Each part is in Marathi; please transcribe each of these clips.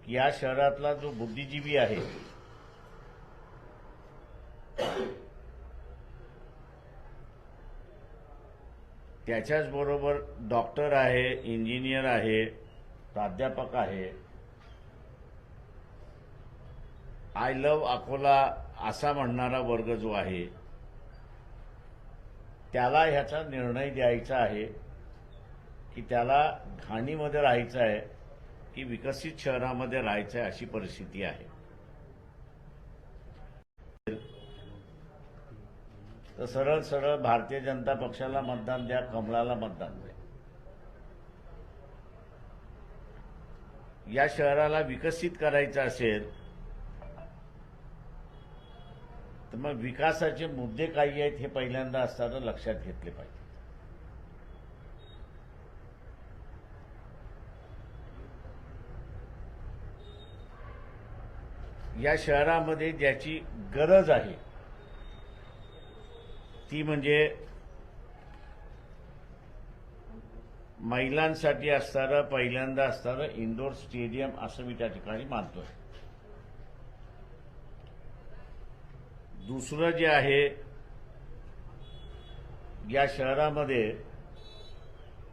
या शहरातला जो बुद्धिजीवी आहे त्याच्याच बरोबर डॉक्टर आहे, इंजिनियर आहे, प्राध्यापक आहे, आय लव्ह अकोला असा म्हणणारा वर्ग जो आहे त्याला ह्याचा निर्णय द्यायचा आहे की त्याला घाणीमध्ये राहायचं आहे की विकसित शहरामध्ये राहायचं आहे, अशी परिस्थिती आहे. तर सरळ सरळ भारतीय जनता पक्षाला मतदान द्या, कमळाला मतदान द्या. या शहराला विकसित करायचं असेल तर मग विकासाचे मुद्दे काही आहेत हे पहिल्यांदा असताना लक्षात घेतले पाहिजे. या शहरामध्ये ज्याची गरज आहे ती म्हणजे महिलांसाठी असणारं पहिल्यांदा असणारं इंडोर स्टेडियम असं मी त्या ठिकाणी मानतोय. दुसरं जे आहे, या शहरामध्ये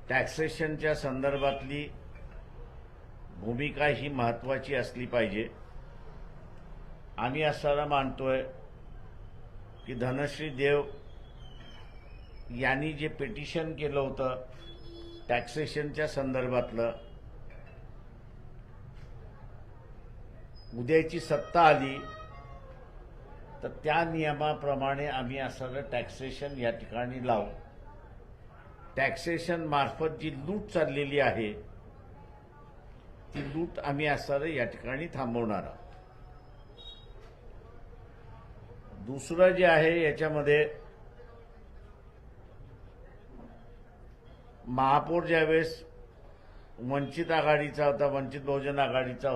टॅक्सेशनच्या संदर्भातली भूमिका ही महत्त्वाची असली पाहिजे. आम्ही असताना मानतोय की धनश्री देव यांनी जे पिटिशन केलं होतं टॅक्सेशनच्या संदर्भातलं, उद्याची सत्ता आली तर त्या नियमाप्रमाणे आम्ही असणारं टॅक्सेशन या ठिकाणी लावू. टॅक्सेशन मार्फत जी लूट चाललेली आहे ती लूट आम्ही असणारं या ठिकाणी थांबवणार आहोत. दुसरं जे आहे, याच्यामध्ये महापौर ज्यावेळेस वंचित आघाडीचा होता, वंचित बहुजन आघाडीचा